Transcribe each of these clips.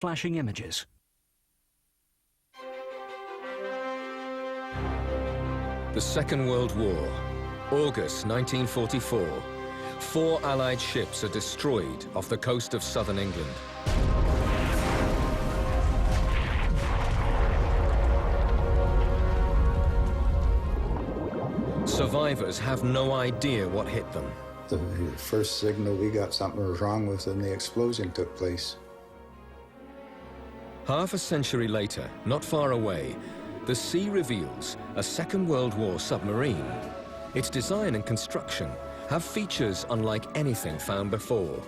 Flashing images. The Second World War, August 1944. 4 Allied ships are destroyed off the coast of southern England. Survivors have no idea what hit them. The first signal we got something was wrong with them, the explosion took place. Half a century later, not far away, the sea reveals a Second World War submarine. Its design and construction have features unlike anything found before.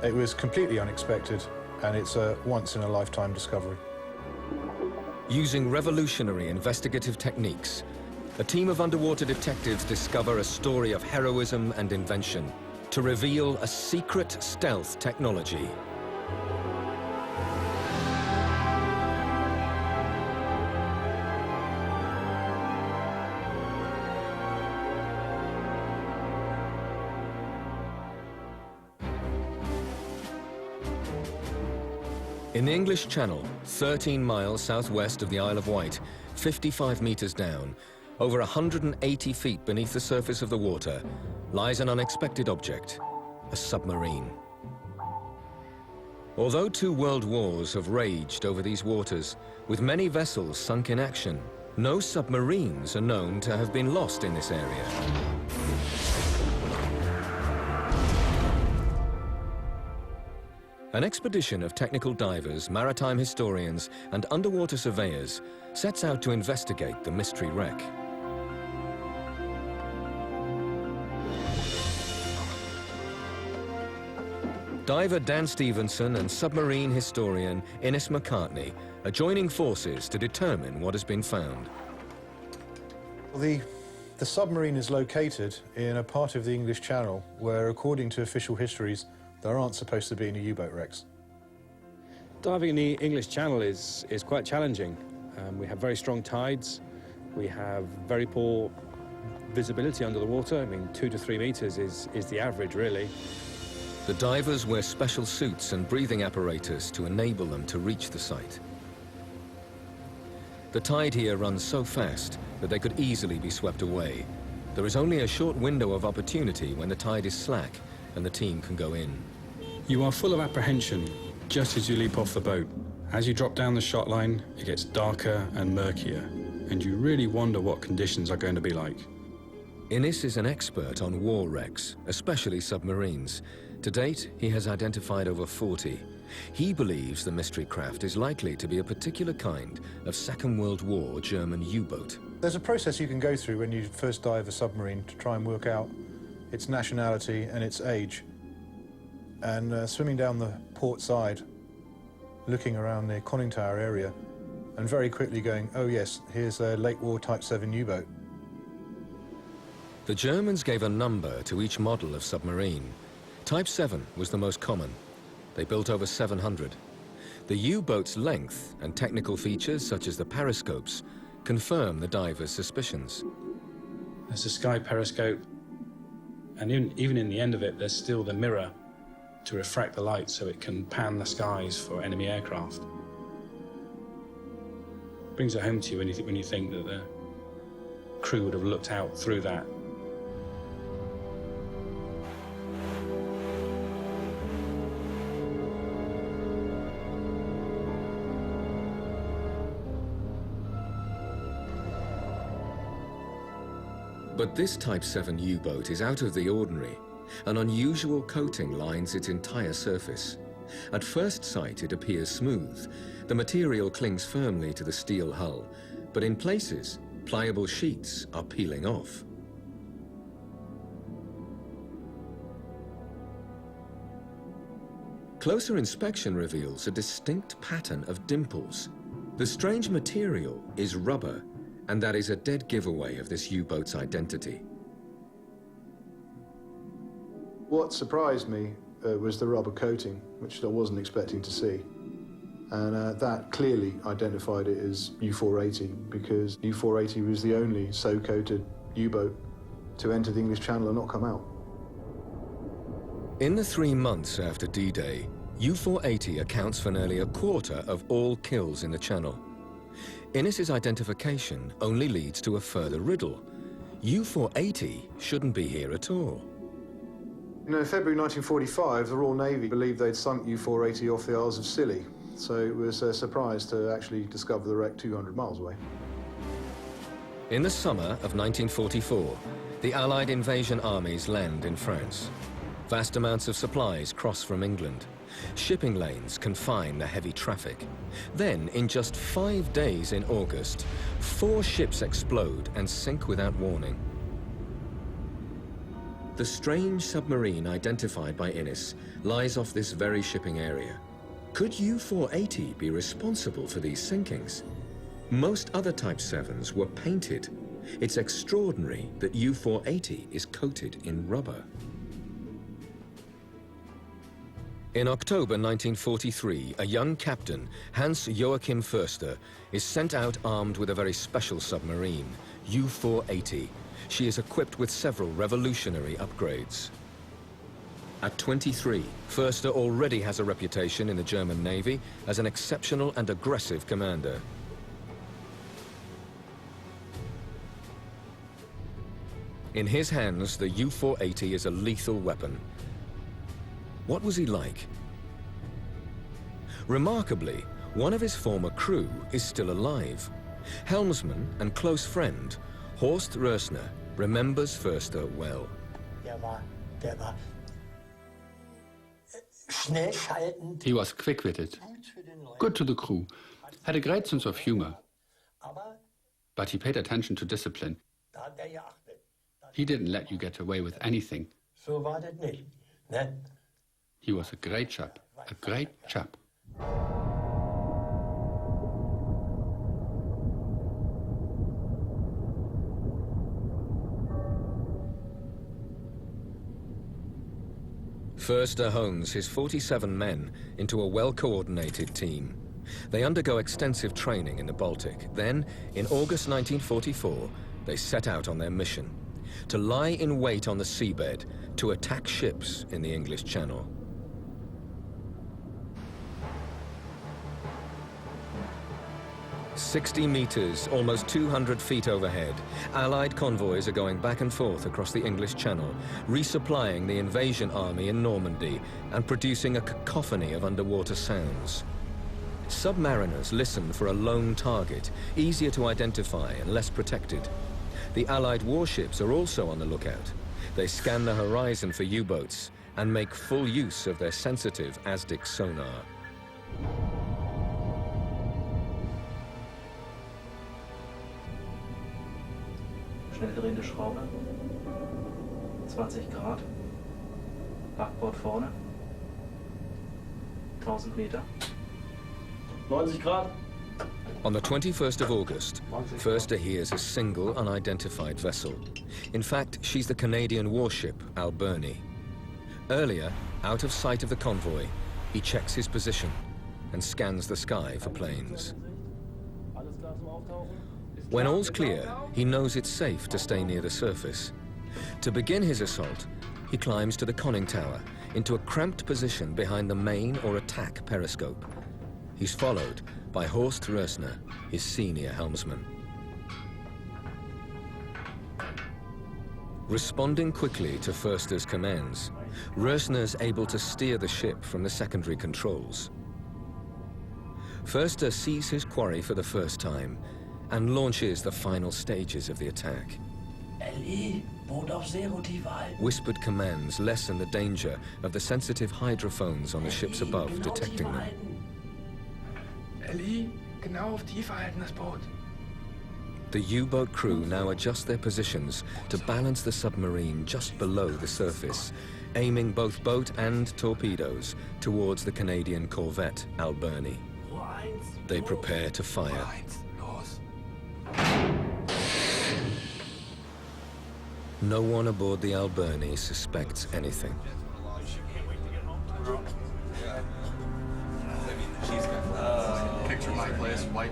It was completely unexpected, and it's a once-in-a-lifetime discovery. Using revolutionary investigative techniques, a team of underwater detectives discover a story of heroism and invention to reveal a secret stealth technology. In the English Channel, 13 miles southwest of the Isle of Wight, 55 meters down, over 180 feet beneath the surface of the water, lies an unexpected object, a submarine. Although 2 world wars have raged over these waters, with many vessels sunk in action, no submarines are known to have been lost in this area. An expedition of technical divers, maritime historians, and underwater surveyors sets out to investigate the mystery wreck. Diver Dan Stevenson and submarine historian Innes McCartney are joining forces to determine what has been found. The submarine is located in a part of the English Channel where, according to official histories, there aren't supposed to be any U-boat wrecks. Diving in the English Channel is quite challenging. We have very strong tides. We have very poor visibility under the water. I mean, 2 to 3 meters is the average, really. The divers wear special suits and breathing apparatus to enable them to reach the site. The tide here runs so fast that they could easily be swept away. There is only a short window of opportunity when the tide is slack and the team can go in. You are full of apprehension just as you leap off the boat. As you drop down the shot line, it gets darker and murkier, and you really wonder what conditions are going to be like. Innes is an expert on war wrecks, especially submarines. To date, he has identified over 40. He believes the mystery craft is likely to be a particular kind of Second World War German U-boat. There's a process you can go through when you first dive a submarine to try and work out its nationality and its age. And swimming down the port side, looking around the conning tower area, and very quickly going, oh yes, here's a late war Type 7 U-boat. The Germans gave a number to each model of submarine. Type 7 was the most common. They built over 700. The U-boat's length and technical features, such as the periscopes, confirm the divers' suspicions. There's a sky periscope, and even in the end of it, there's still the mirror to refract the light so it can pan the skies for enemy aircraft. Brings it home to you when you think that the crew would have looked out through that. But this Type 7 U-boat is out of the ordinary. An unusual coating lines its entire surface. At first sight, it appears smooth. The material clings firmly to the steel hull, but in places, pliable sheets are peeling off. Closer inspection reveals a distinct pattern of dimples. The strange material is rubber, and that is a dead giveaway of this U-boat's identity. What surprised me was the rubber coating, which I wasn't expecting to see. And that clearly identified it as U480, because U480 was the only so-coated U-boat to enter the English Channel and not come out. In the 3 months after D-Day, U-480 accounts for nearly a quarter of all kills in the Channel. Innes's identification only leads to a further riddle. U-480 shouldn't be here at all. You know, in February 1945, the Royal Navy believed they'd sunk U-480 off the Isles of Scilly, so it was a surprise to actually discover the wreck 200 miles away. In the summer of 1944, the Allied invasion armies land in France. Vast amounts of supplies cross from England. Shipping lanes confine the heavy traffic. Then, in just 5 days in August, 4 ships explode and sink without warning. The strange submarine identified by Innes lies off this very shipping area. Could U-480 be responsible for these sinkings? Most other Type 7s were painted. It's extraordinary that U-480 is coated in rubber. In October 1943, a young captain, Hans Joachim Förster, is sent out armed with a very special submarine, U-480. She is equipped with several revolutionary upgrades. At 23, Förster already has a reputation in the German Navy as an exceptional and aggressive commander. In his hands, the U-480 is a lethal weapon. What was he like? Remarkably, one of his former crew is still alive. Helmsman and close friend, Horst Rösner, remembers Förster well. He was quick-witted, good to the crew, had a great sense of humor, but he paid attention to discipline. He didn't let you get away with anything. He was a great chap, a great chap. Förster hones his 47 men into a well-coordinated team. They undergo extensive training in the Baltic. Then, in August 1944, they set out on their mission: to lie in wait on the seabed to attack ships in the English Channel. "60 meters, almost 200 feet overhead, Allied convoys are going back and forth across the English Channel, resupplying the invasion army in Normandy and producing a cacophony of underwater sounds. Submariners listen for a lone target, easier to identify and less protected. The Allied warships are also on the lookout. They scan the horizon for U-boats and make full use of their sensitive ASDIC sonar. Schnell drehende Schraube, 20 Grad, Backbord vorne, 1000 Meter, 90 Grad. On the 21st of August, Förster hears a single unidentified vessel. In fact, she's the Canadian warship Alberni. Earlier, out of sight of the convoy, he checks his position and scans the sky for planes. When all's clear, he knows it's safe to stay near the surface. To begin his assault, he climbs to the conning tower, into a cramped position behind the main or attack periscope. He's followed by Horst Rösner, his senior helmsman. Responding quickly to Förster's commands, Rösner's able to steer the ship from the secondary controls. Förster sees his quarry for the first time and launches the final stages of the attack. LE, Boot auf Seerotief halten. Whispered commands lessen the danger of the sensitive hydrophones on the ships above detecting them. LE, genau auf Tiefe halten das Boot. The U-boat crew now adjust their positions to balance the submarine just below the surface, aiming both boat and torpedoes towards the Canadian corvette Alberni. They prepare to fire. No one aboard the Alberni suspects anything. Picture my place, white.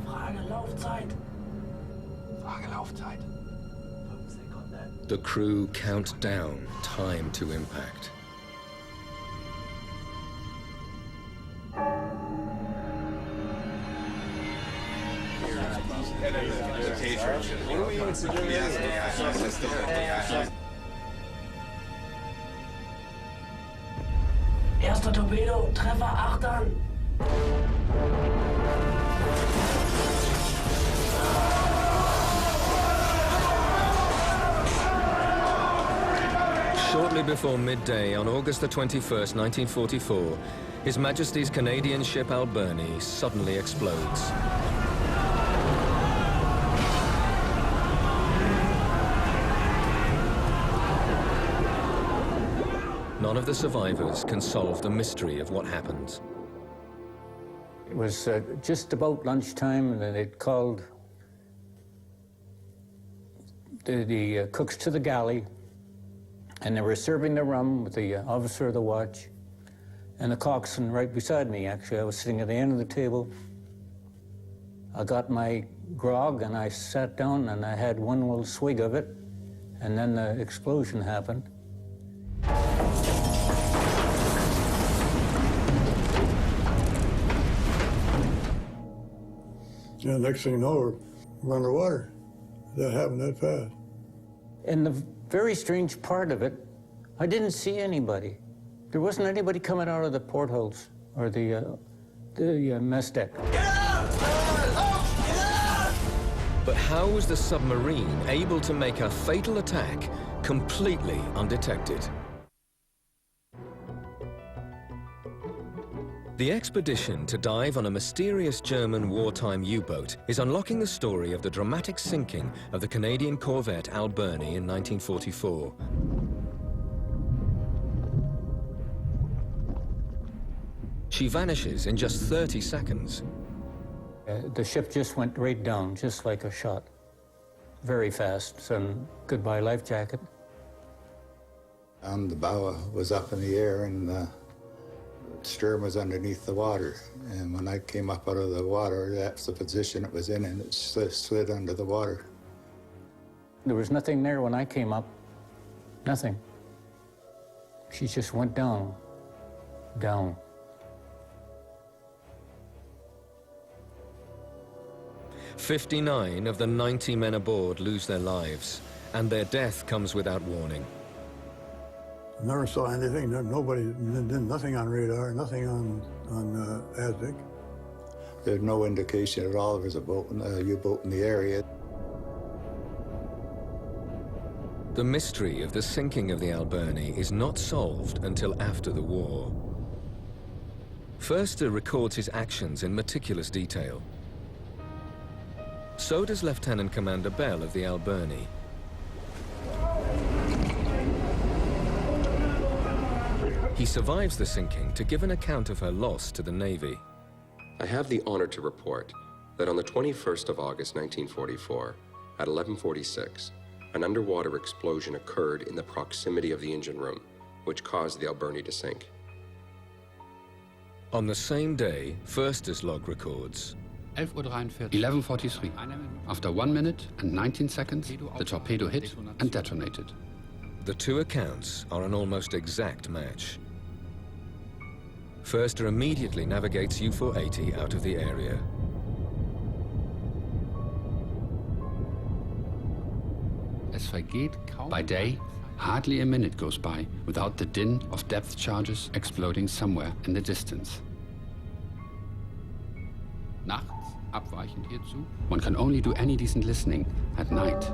Frage Laufzeit. Frage Laufzeit. The crew count down time to impact. Erster Torpedo, Treffer, Achtern. Shortly before midday on August the 21st, 1944, His Majesty's Canadian ship Alberni suddenly explodes. None of the survivors can solve the mystery of what happened. It was just about lunchtime, and they'd called the cooks to the galley, and they were serving the rum with the officer of the watch and the coxswain right beside me, actually. I was sitting at the end of the table. I got my grog, and I sat down, and I had one little swig of it, and then the explosion happened. Yeah, next thing you know, we're underwater. That happened that fast. And the very strange part of it, I didn't see anybody. There wasn't anybody coming out of the portholes or the mess deck. But how was the submarine able to make a fatal attack completely undetected? The expedition to dive on a mysterious German wartime U-boat is unlocking the story of the dramatic sinking of the Canadian corvette Alberni in 1944. She vanishes in just 30 seconds. The ship just went right down, just like a shot. Very fast, so goodbye life jacket. The bow was up in the air, and the stern was underneath the water. And when I came up out of the water, that's the position it was in, and it slid under the water. There was nothing there when I came up. Nothing. She just went down, down. "59 of the 90 men aboard lose their lives, and their death comes without warning. Never saw anything. Nobody did nothing on radar, nothing on ASDIC. There's no indication at all there was a U-boat in the area. The mystery of the sinking of the Alberni is not solved until after the war. Förster records his actions in meticulous detail. So does Lieutenant Commander Bell of the Alberni. He survives the sinking to give an account of her loss to the Navy. I have the honor to report that on the 21st of August 1944, at 11:46, an underwater explosion occurred in the proximity of the engine room, which caused the Alberni to sink. On the same day, Förster's log records 11:43. After 1 minute and 19 seconds, the torpedo hit and detonated. The two accounts are an almost exact match. Förster immediately navigates U-480 out of the area. By day, hardly a minute goes by without the din of depth charges exploding somewhere in the distance. Nachts, abweichend hierzu, one can only do any decent listening at night.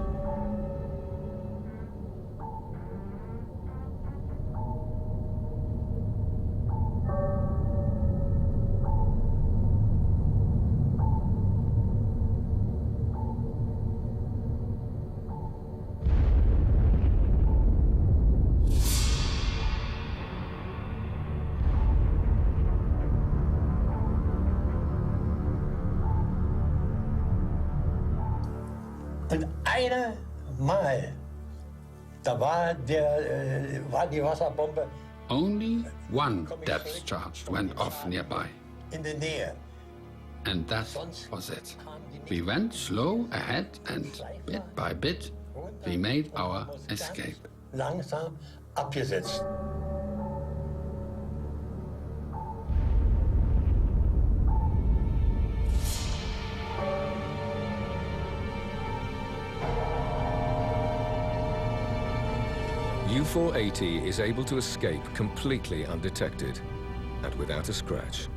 Und einmal, da war die Wasserbombe Only one depth charge went off nearby. in der Nähe. And that was it. We went slow ahead, and bit by bit, We made our escape. Langsam abgesetzt. U-480 is able to escape completely undetected and without a scratch.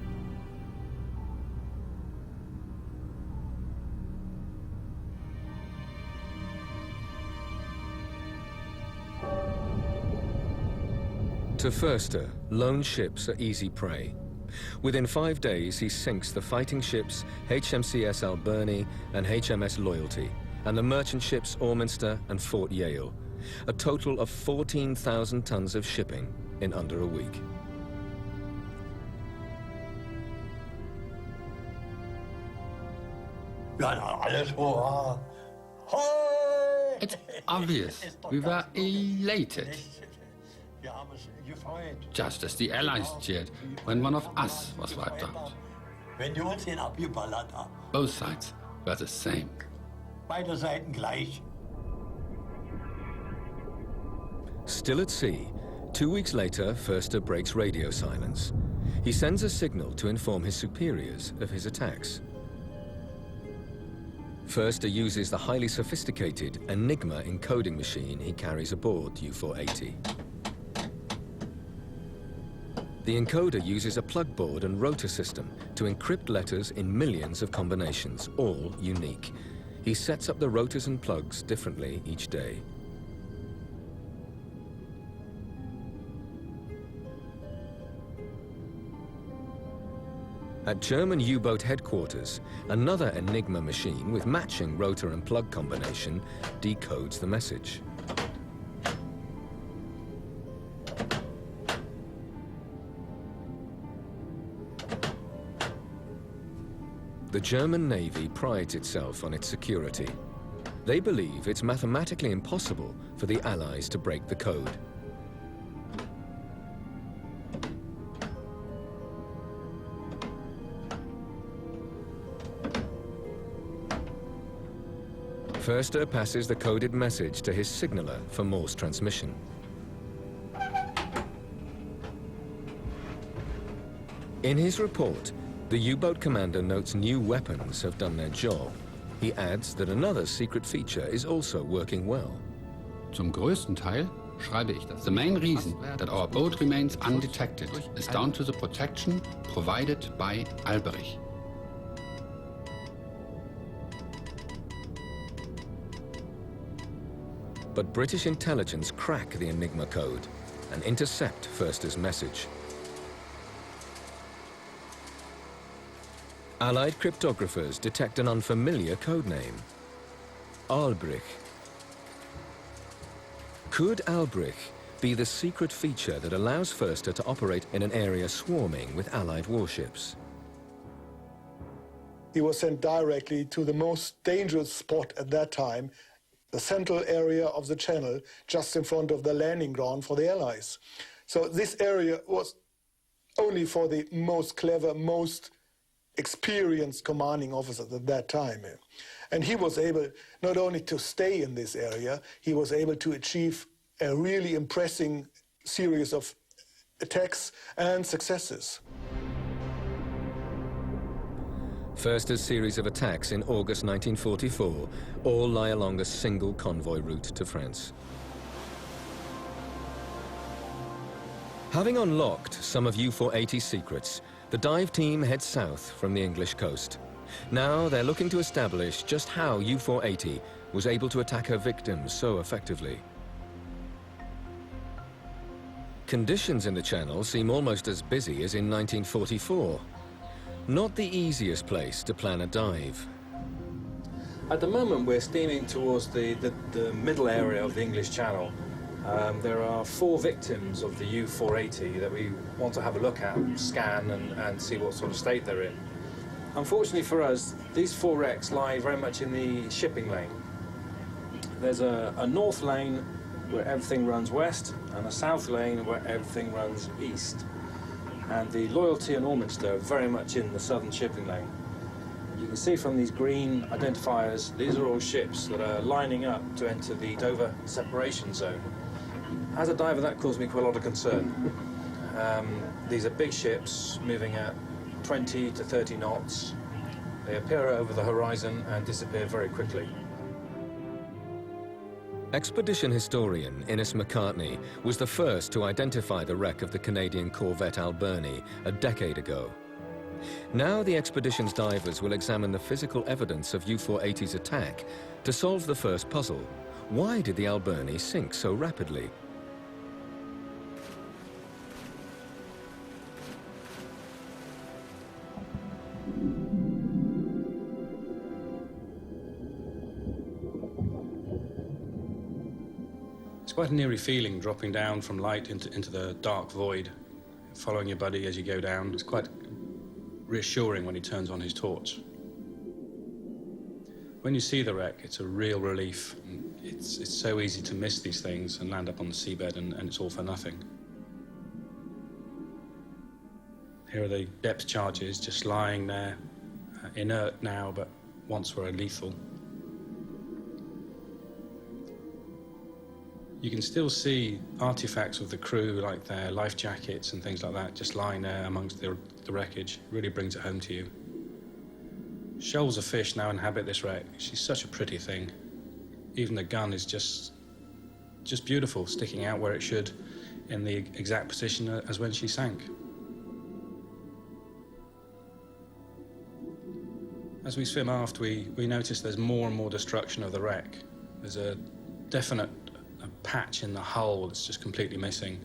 To Förster, lone ships are easy prey. Within 5 days, he sinks the fighting ships HMCS Alberni and HMS Loyalty, and the merchant ships Orminster and Fort Yale. A total of 14,000 tons of shipping in under a week. It's obvious. We were elated. Just as the Allies cheered when one of us was wiped out. Both sides were the same. Beide Seiten gleich. Still at sea, 2 weeks later, Förster breaks radio silence. He sends a signal to inform his superiors of his attacks. Förster uses the highly sophisticated Enigma encoding machine he carries aboard U-480. The encoder uses a plug board and rotor system to encrypt letters in millions of combinations, all unique. He sets up the rotors and plugs differently each day. At German U-boat headquarters, another Enigma machine with matching rotor and plug combination decodes the message. The German Navy prides itself on its security. They believe it's mathematically impossible for the Allies to break the code. Förster passes the coded message to his signaller for Morse transmission. In his report, the U-boat commander notes new weapons have done their job. He adds that another secret feature is also working well. Zum größten Teil schreibe ich das. The main reason that our boat remains undetected is down to the protection provided by Alberich. But British intelligence crack the Enigma code and intercept Förster's message. Allied cryptographers detect an unfamiliar codename, Albrecht. Could Albrecht be the secret feature that allows Förster to operate in an area swarming with Allied warships? He was sent directly to the most dangerous spot at that time, the central area of the channel, just in front of the landing ground for the Allies. So this area was only for the most clever, most experienced commanding officers at that time. And he was able not only to stay in this area, he was able to achieve a really impressive series of attacks and successes. Förster's series of attacks in August 1944 all lie along a single convoy route to France. Having unlocked some of U-480's secrets, the dive team heads south from the English coast. Now they're looking to establish just how U-480 was able to attack her victims so effectively. Conditions in the Channel seem almost as busy as in 1944. Not the easiest place to plan a dive. At the moment, we're steaming towards the middle area of the English Channel. There are 4 victims of the U-480 that we want to have a look at, scan and see what sort of state they're in. Unfortunately for us, these 4 wrecks lie very much in the shipping lane. There's a north lane where everything runs west and a south lane where everything runs east. And the Loyalty and Orminster are very much in the southern shipping lane. You can see from these green identifiers, these are all ships that are lining up to enter the Dover separation zone. As a diver, that caused me quite a lot of concern. These are big ships moving at 20 to 30 knots. They appear over the horizon and disappear very quickly. Expedition historian Innes McCartney was the first to identify the wreck of the Canadian corvette Alberni a decade ago. Now the expedition's divers will examine the physical evidence of U-480's attack to solve the first puzzle. Why did the Alberni sink so rapidly? It's quite an eerie feeling dropping down from light into the dark void, following your buddy as you go down. It's quite reassuring when he turns on his torch. When you see the wreck, it's a real relief. It's so easy to miss these things and land up on the seabed and it's all for nothing. Here are the depth charges just lying there, inert now, but once were lethal. You can still see artifacts of the crew, like their life jackets and things like that, just lying there amongst the wreckage. It really brings it home to you. Shoals of fish now inhabit this wreck. She's such a pretty thing. Even the gun is just beautiful, sticking out where it should in the exact position as when she sank. As we swim aft, we notice there's more and more destruction of the wreck. There's a definite patch in the hull that's just completely missing.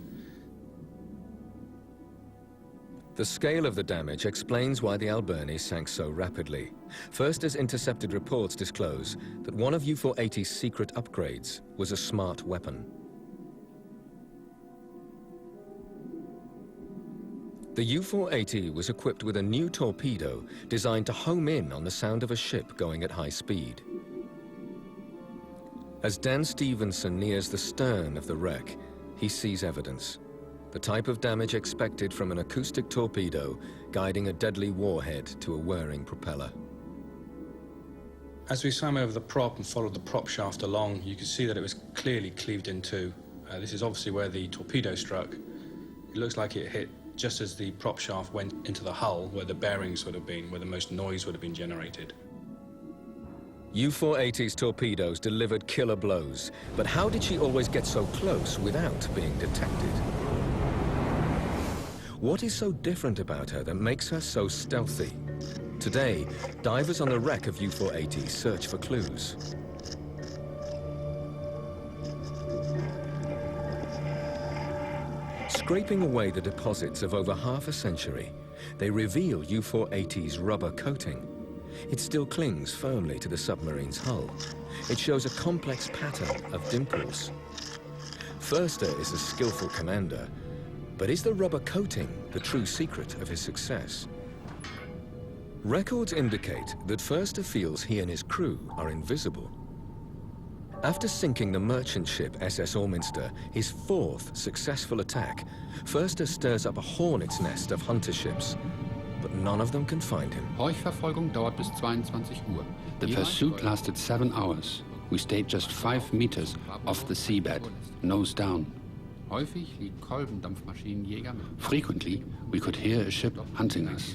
The scale of the damage explains why the Alberni sank so rapidly. First, as intercepted reports disclose that one of U-480's secret upgrades was a smart weapon. The U-480 was equipped with a new torpedo designed to home in on the sound of a ship going at high speed. As Dan Stevenson nears the stern of the wreck, he sees evidence. The type of damage expected from an acoustic torpedo guiding a deadly warhead to a whirring propeller. As we swam over the prop and followed the prop shaft along, you could see that it was clearly cleaved in two. This is obviously where the torpedo struck. It looks like it hit just as the prop shaft went into the hull, where the bearings would have been, where the most noise would have been generated. U-480's torpedoes delivered killer blows, but how did she always get so close without being detected? What is so different about her that makes her so stealthy? Today, divers on the wreck of U-480 search for clues. Scraping away the deposits of over half a century, they reveal U-480's rubber coating. It still clings firmly to the submarine's hull. It shows a complex pattern of dimples. Förster is a skillful commander, but is the rubber coating the true secret of his success? Records indicate that Förster feels he and his crew are invisible. After sinking the merchant ship SS Orminster, his fourth successful attack, Förster stirs up a hornet's nest of hunter ships, but none of them can find him. Horchverfolgung dauert bis 22 Uhr. The pursuit lasted 7 hours. We stayed just 5 meters off the seabed, nose down. Frequently, we could hear a ship hunting us.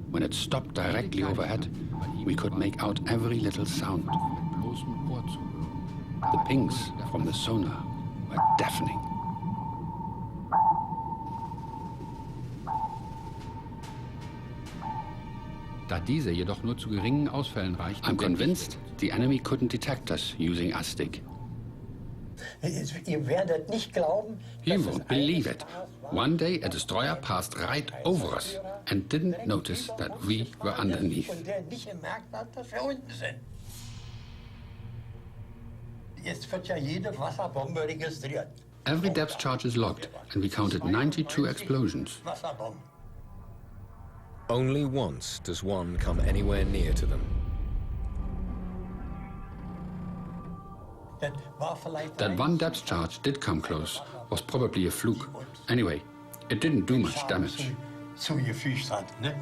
When it stopped directly overhead, we could make out every little sound. The pings from the sonar were deafening. Da diese jedoch nur zu geringen Ausfällen reichten, I'm convinced the enemy couldn't detect us using ASTIC. Ihr werdet nicht glauben, You won't believe it. One day a destroyer passed right over us and didn't notice that we were underneath. und der nicht gemerkt hat, dass wir unten sind. Jetzt wird ja jede Wasserbombe registriert. Every depth charge is logged, and we counted 92 explosions. Wasserbomben. Only once does one come anywhere near to them. That one depth charge did come close was probably a fluke. Anyway, it didn't do much damage. Zugefügt hat, ne?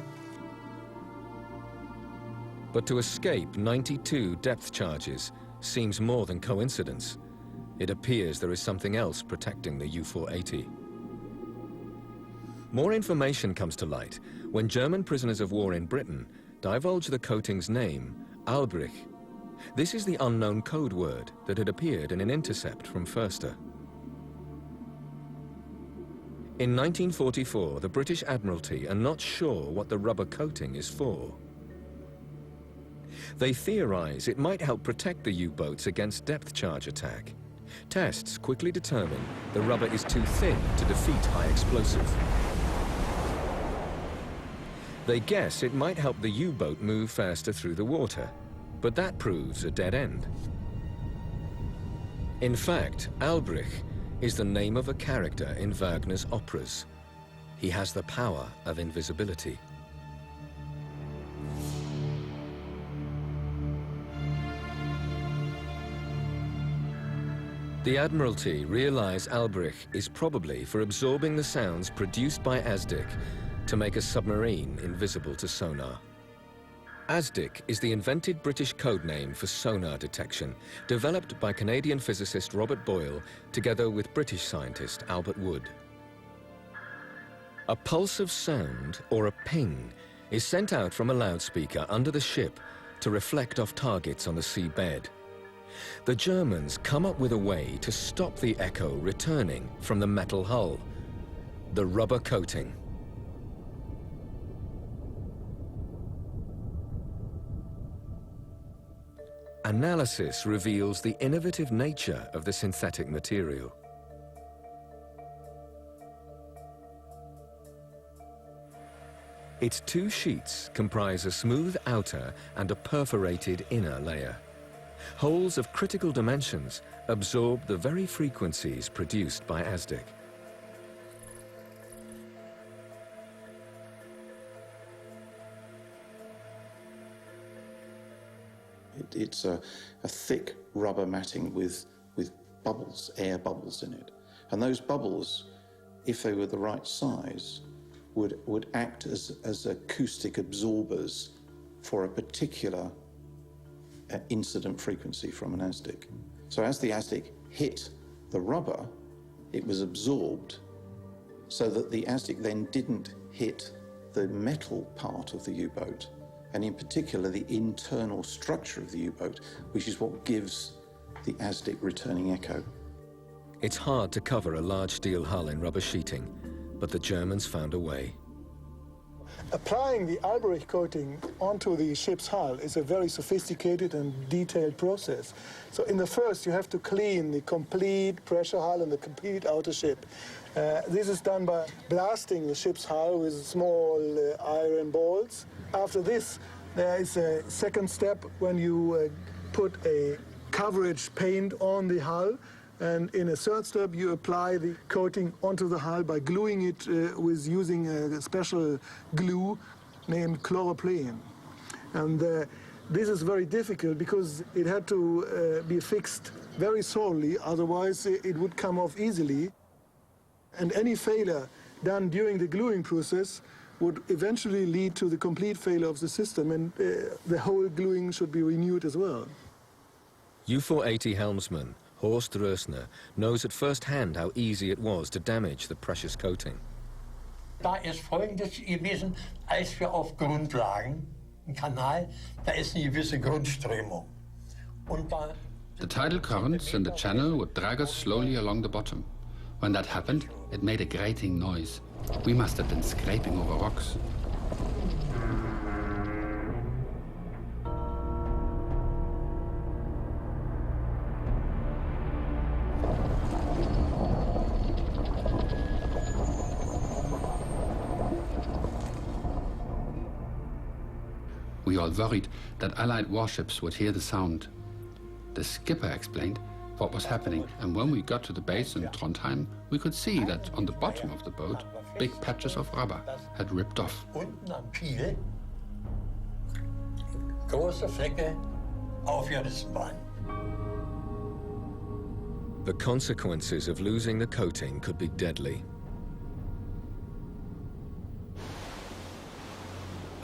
But to escape 92 depth charges seems more than coincidence. It appears there is something else protecting the U-480. More information comes to light when German prisoners of war in Britain divulge the coating's name, Albrecht. This is the unknown code word that had appeared in an intercept from Förster. In 1944, the British Admiralty are not sure what the rubber coating is for. They theorize it might help protect the U-boats against depth charge attack. Tests quickly determine the rubber is too thin to defeat high explosive. They guess it might help the U-boat move faster through the water, but that proves a dead end. In fact, Albrecht is the name of a character in Wagner's operas. He has the power of invisibility. The Admiralty realize Albrecht is probably for absorbing the sounds produced by ASDIC to make a submarine invisible to sonar. ASDIC is the invented British code name for sonar detection, developed by Canadian physicist Robert Boyle together with British scientist Albert Wood. A pulse of sound, or a ping, is sent out from a loudspeaker under the ship to reflect off targets on the seabed. The Germans come up with a way to stop the echo returning from the metal hull: the rubber coating. Analysis reveals the innovative nature of the synthetic material. Its two sheets comprise a smooth outer and a perforated inner layer. Holes of critical dimensions absorb the very frequencies produced by ASDIC. It's a thick rubber matting with bubbles, air bubbles in it. And those bubbles, if they were the right size, would act as acoustic absorbers for a particular incident frequency from an ASDIC. So as the ASDIC hit the rubber, it was absorbed so that the ASDIC then didn't hit the metal part of the U-boat, and in particular the internal structure of the U-boat, which is what gives the ASDIC returning echo. It's hard to cover a large steel hull in rubber sheeting, but the Germans found a way. Applying the Albrecht coating onto the ship's hull is a very sophisticated and detailed process. So in the first, you have to clean the complete pressure hull and the complete outer ship. This is done by blasting the ship's hull with small iron balls. After this, there is a second step when you put a coverage paint on the hull. And in a third step, you apply the coating onto the hull by gluing it with using a special glue named chloroplane. And this is very difficult because it had to be fixed very solely, otherwise it would come off easily. And any failure done during the gluing process would eventually lead to the complete failure of the system, and the whole gluing should be renewed as well. U-480 helmsman Horst Rösner knows at first hand how easy it was to damage the precious coating. Da ist Folgendes gewesen, als wir auf Grund lagen, im Kanal, da ist eine gewisse Grundströmung. The tidal currents in the channel would drag us slowly along the bottom. When that happened, it made a grating noise. We must have been scraping over rocks. We all worried that Allied warships would hear the sound. The skipper explained what was happening, and when we got to the base in Trondheim, we could see that on the bottom of the boat, big patches of rubber had ripped off. Unten am Kiel große Flecke aufgerissen waren. The consequences of losing the coating could be deadly.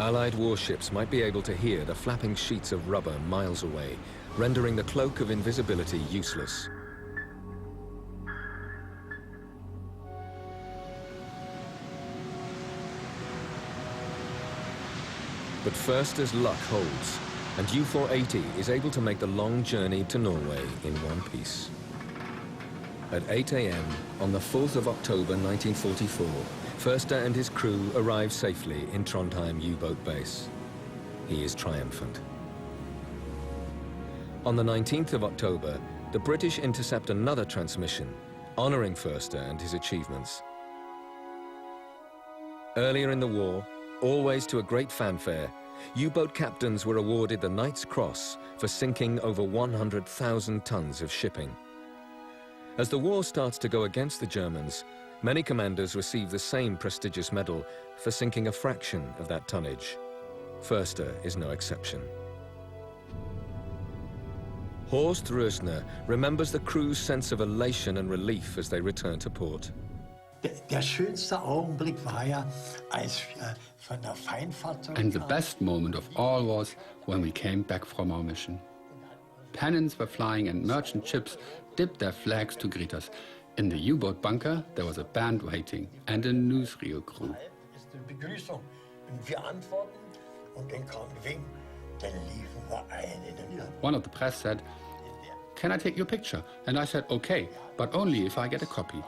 Allied warships might be able to hear the flapping sheets of rubber miles away, rendering the cloak of invisibility useless. But Foerster's luck holds, and U-480 is able to make the long journey to Norway in one piece. At 8 a.m. on the 4th of October 1944, Foerster and his crew arrive safely in Trondheim U-boat base. He is triumphant. On the 19th of October, the British intercept another transmission, honoring Foerster and his achievements. Earlier in the war, always to a great fanfare, U-boat captains were awarded the Knight's Cross for sinking over 100,000 tons of shipping. As the war starts to go against the Germans, many commanders receive the same prestigious medal for sinking a fraction of that tonnage. Foerster is no exception. Horst Rösner remembers the crew's sense of elation and relief as they return to port. And the best moment of all was when we came back from our mission. Pennons were flying and merchant ships dipped their flags to greet us. In the U-boat bunker, there was a band waiting and a newsreel crew. One of the press said, "Can I take your picture?" And I said, "Okay, but only if I get a copy."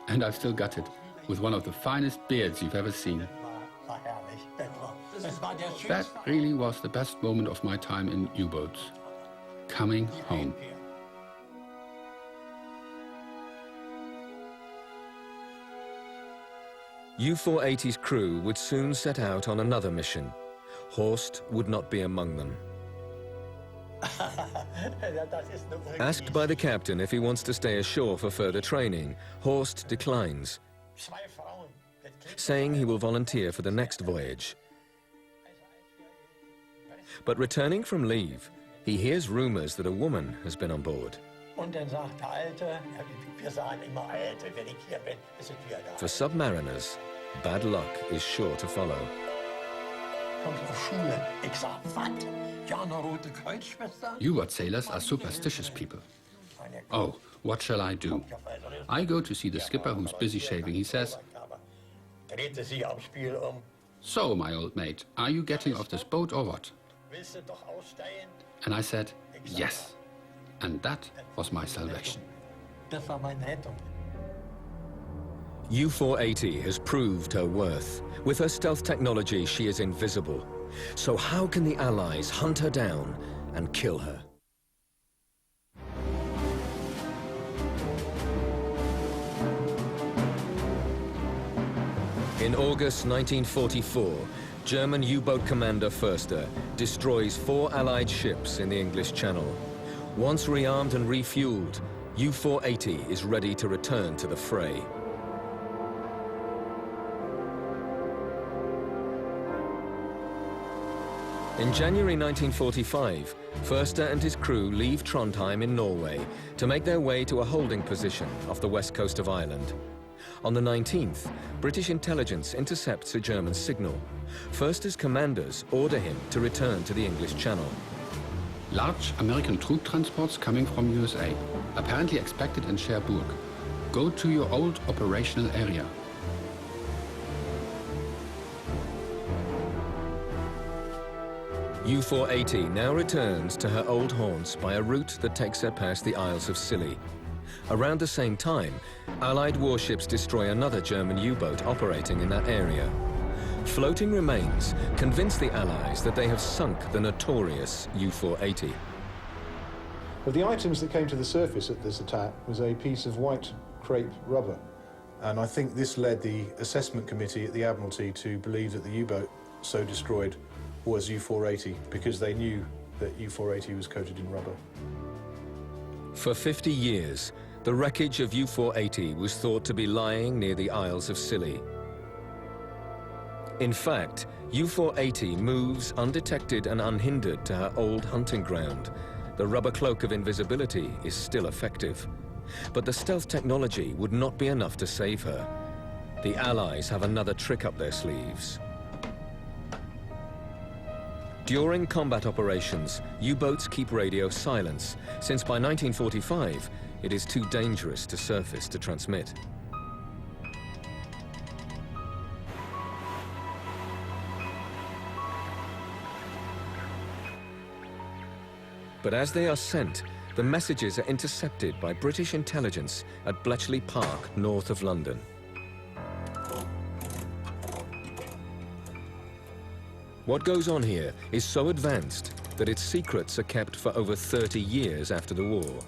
And I've still got it, with one of the finest beards you've ever seen. That really was the best moment of my time in U-boats. Coming home. U-480's crew would soon set out on another mission. Horst would not be among them. Asked by the captain if he wants to stay ashore for further training, Horst declines, saying he will volunteer for the next voyage. But returning from leave, he hears rumors that a woman has been on board. For submariners, bad luck is sure to follow. U-boat sailors are superstitious people. Oh, what shall I do? I go to see the skipper who's busy shaving. He says, "So, my old mate, are you getting off this boat or what?" And I said, "Yes." And that was my salvation. U-480 has proved her worth. With her stealth technology, she is invisible. So how can the Allies hunt her down and kill her? In August 1944, German U-boat commander Foerster destroys 4 Allied ships in the English Channel. Once rearmed and refueled, U-480 is ready to return to the fray. In January 1945, Foerster and his crew leave Trondheim in Norway to make their way to a holding position off the west coast of Ireland. On the 19th, British intelligence intercepts a German signal. Foerster's commanders order him to return to the English Channel. Large American troop transports coming from USA, apparently expected in Cherbourg. Go to your old operational area. U-480 now returns to her old haunts by a route that takes her past the Isles of Scilly. Around the same time, Allied warships destroy another German U-boat operating in that area. Floating remains convince the Allies that they have sunk the notorious U-480. Of the items that came to the surface at this attack was a piece of white crepe rubber. And I think this led the assessment committee at the Admiralty to believe that the U-boat so destroyed was U-480, because they knew that U-480 was coated in rubber. For 50 years, the wreckage of U-480 was thought to be lying near the Isles of Scilly. In fact, U-480 moves undetected and unhindered to her old hunting ground. The rubber cloak of invisibility is still effective. But the stealth technology would not be enough to save her. The Allies have another trick up their sleeves. During combat operations, U-boats keep radio silence, since by 1945, it is too dangerous to surface to transmit. But as they are sent, the messages are intercepted by British intelligence at Bletchley Park, north of London. What goes on here is so advanced that its secrets are kept for over 30 years after the war.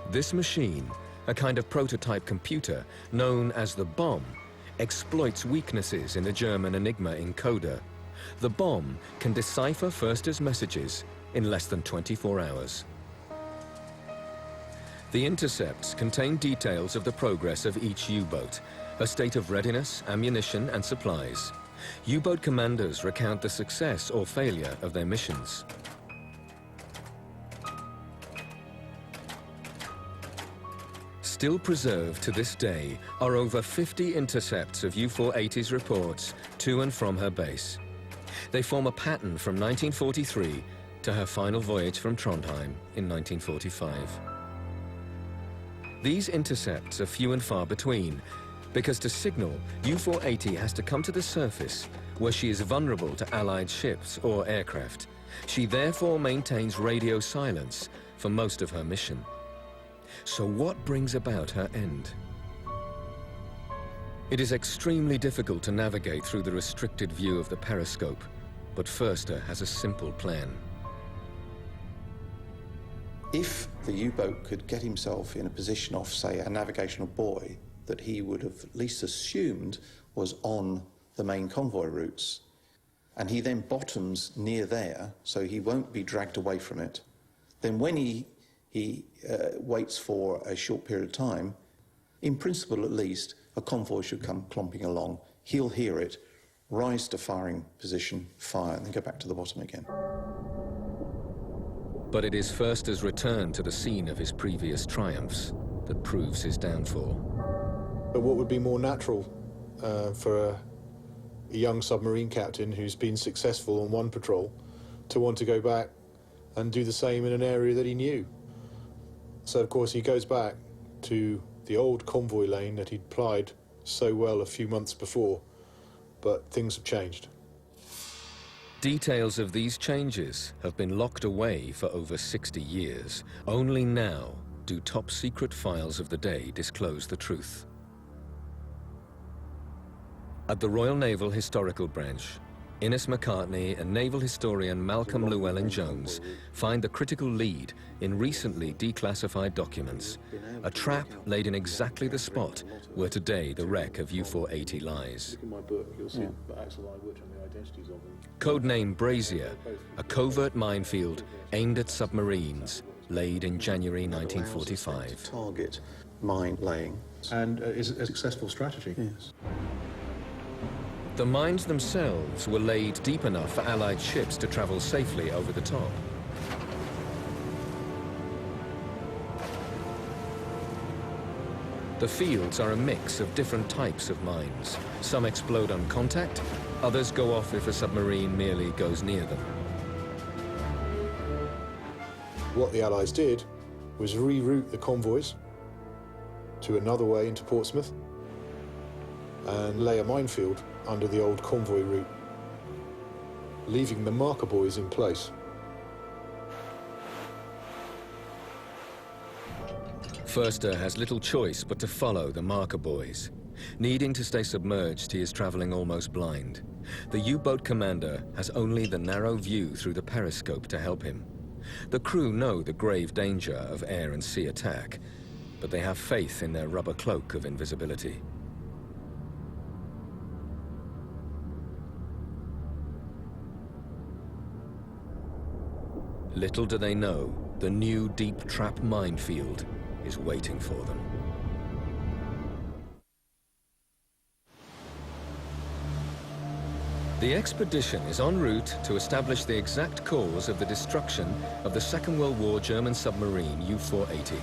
This machine, a kind of prototype computer known as the bomb, exploits weaknesses in the German Enigma encoder. The bomb can decipher Förster's messages in less than 24 hours. The intercepts contain details of the progress of each U-boat, a state of readiness, ammunition, and supplies. U-boat commanders recount the success or failure of their missions. Still preserved to this day are over 50 intercepts of U-480's reports to and from her base. They form a pattern from 1943 to her final voyage from Trondheim in 1945. These intercepts are few and far between, because to signal, U-480 has to come to the surface where she is vulnerable to Allied ships or aircraft. She therefore maintains radio silence for most of her mission. So what brings about her end? It is extremely difficult to navigate through the restricted view of the periscope, but Förster has a simple plan. If the U-boat could get himself in a position off, say, a navigational buoy that he would have at least assumed was on the main convoy routes, and he then bottoms near there, so he won't be dragged away from it, then when he waits for a short period of time, in principle at least, a convoy should come clomping along. He'll hear it, rise to firing position, fire, and then go back to the bottom again. But it is Förster's return to the scene of his previous triumphs that proves his downfall. But what would be more natural for a young submarine captain who's been successful on one patrol to want to go back and do the same in an area that he knew? So, of course, he goes back to the old convoy lane that he'd plied so well a few months before, but things have changed. Details of these changes have been locked away for over 60 years. Only now do top-secret files of the day disclose the truth. At the Royal Naval Historical Branch, Innes McCartney and naval historian Malcolm Llewellyn-Jones find the critical lead in recently declassified documents, a trap laid in exactly the spot where today the wreck of U-480 lies. Codename Brazier, a covert minefield aimed at submarines, laid in January 1945. Target mine laying. And is it a successful strategy? Yes. The mines themselves were laid deep enough for Allied ships to travel safely over the top. The fields are a mix of different types of mines. Some explode on contact, others go off if a submarine merely goes near them. What the Allies did was reroute the convoys to another way into Portsmouth and lay a minefield under the old convoy route, leaving the marker buoys in place. Förster has little choice but to follow the marker buoys. Needing to stay submerged, he is traveling almost blind. The U-boat commander has only the narrow view through the periscope to help him. The crew know the grave danger of air and sea attack, but they have faith in their rubber cloak of invisibility. Little do they know, the new deep trap minefield is waiting for them. The expedition is en route to establish the exact cause of the destruction of the Second World War German submarine U-480.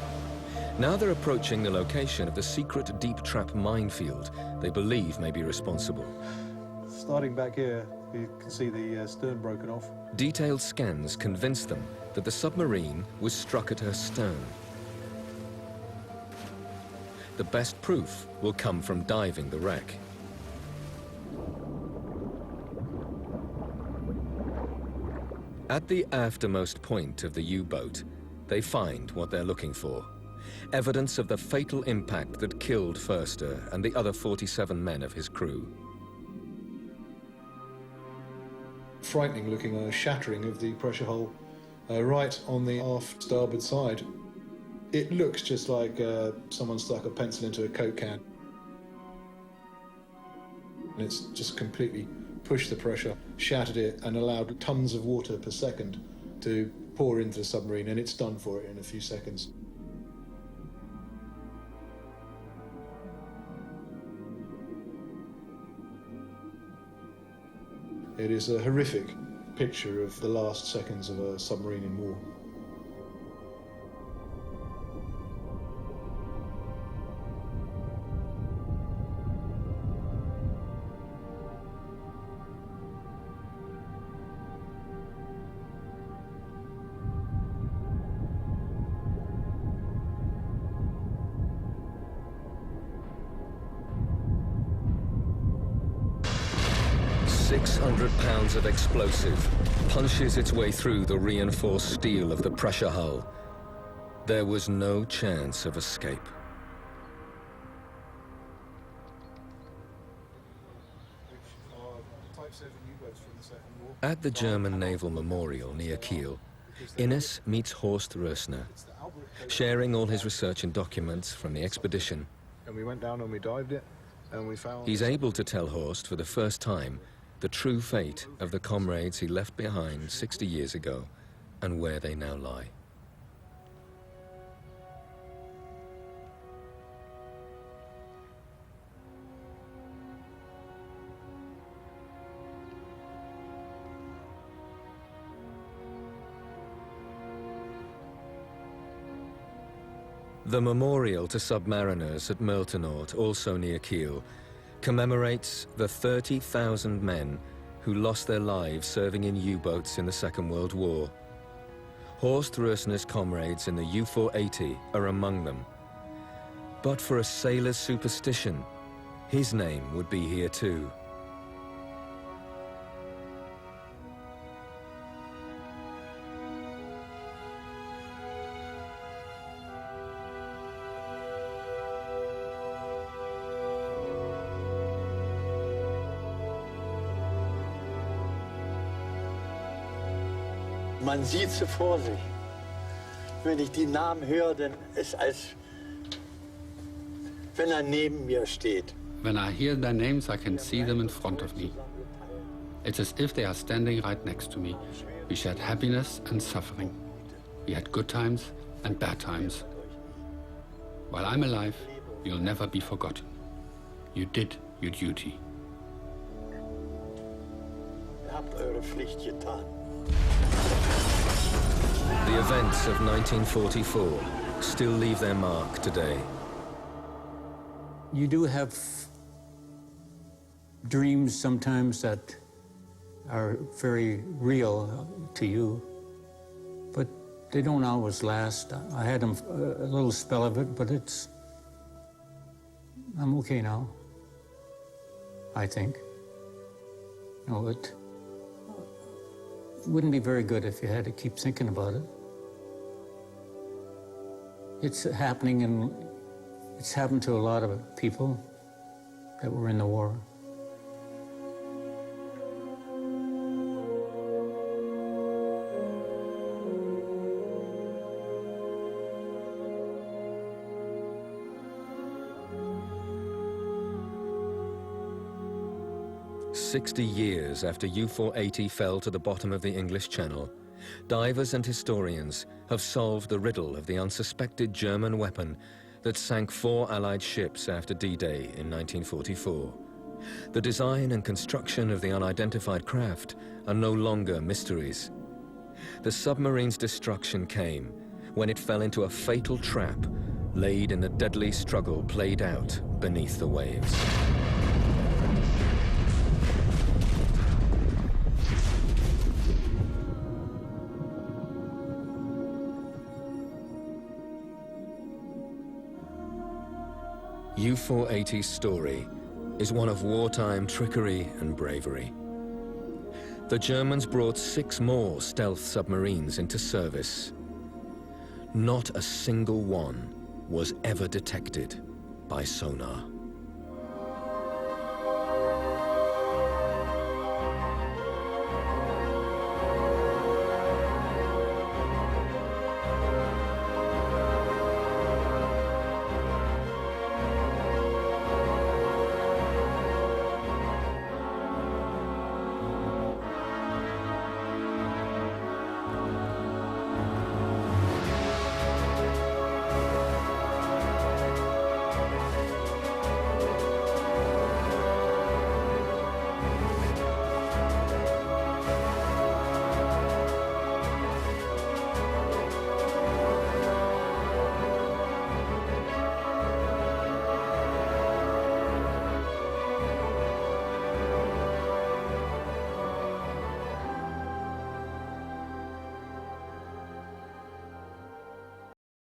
Now they're approaching the location of the secret deep trap minefield they believe may be responsible. Starting back here, you can see the stern broken off. Detailed scans convince them that the submarine was struck at her stern. The best proof will come from diving the wreck. At the aftermost point of the U-boat, they find what they're looking for. Evidence of the fatal impact that killed Förster and the other 47 men of his crew. Frightening looking shattering of the pressure hull right on the aft starboard side. It looks just like someone stuck a pencil into a Coke can. And it's just completely pushed the pressure, shattered it, and allowed tons of water per second to pour into the submarine, and it's done for it in a few seconds. It is a horrific picture of the last seconds of a submarine in war. £600 of explosive punches its way through the reinforced steel of the pressure hull. There was no chance of escape. At the German Naval Memorial near Kiel, Innes meets Horst Rösner, sharing all his research and documents from the expedition. And we went down and we dived it, and we found... He's able to tell Horst for the first time the true fate of the comrades he left behind 60 years ago and where they now lie. The memorial to submariners at Möltenort, also near Kiel, commemorates the 30,000 men who lost their lives serving in U-boats in the Second World War. Horst Rösner's comrades in the U-480 are among them. But for a sailor's superstition, his name would be here too. Man sieht sie vor sich. Wenn ich die Namen höre, dann ist es, als wenn neben mir steht. When I hear their names, I can see them in front of me. It's as if they are standing right next to me. We shared happiness and suffering. We had good times and bad times. While I'm alive, you'll never be forgotten. You did your duty. Ihr habt eure Pflicht getan. The events of 1944 still leave their mark today. You do have dreams sometimes that are very real to you, but they don't always last. I had a little spell of it, but I'm okay now, I think. You know, it wouldn't be very good if you had to keep thinking about it. It's happening, and it's happened to a lot of people that were in the war. "60 years after U-480 fell to the bottom of the English Channel, divers and historians have solved the riddle of the unsuspected German weapon that sank 4 Allied ships after D-Day in 1944. The design and construction of the unidentified craft are no longer mysteries. The submarine's destruction came when it fell into a fatal trap laid in a deadly struggle played out beneath the waves. U-480's story is one of wartime trickery and bravery. The Germans brought 6 more stealth submarines into service. Not a single one was ever detected by sonar.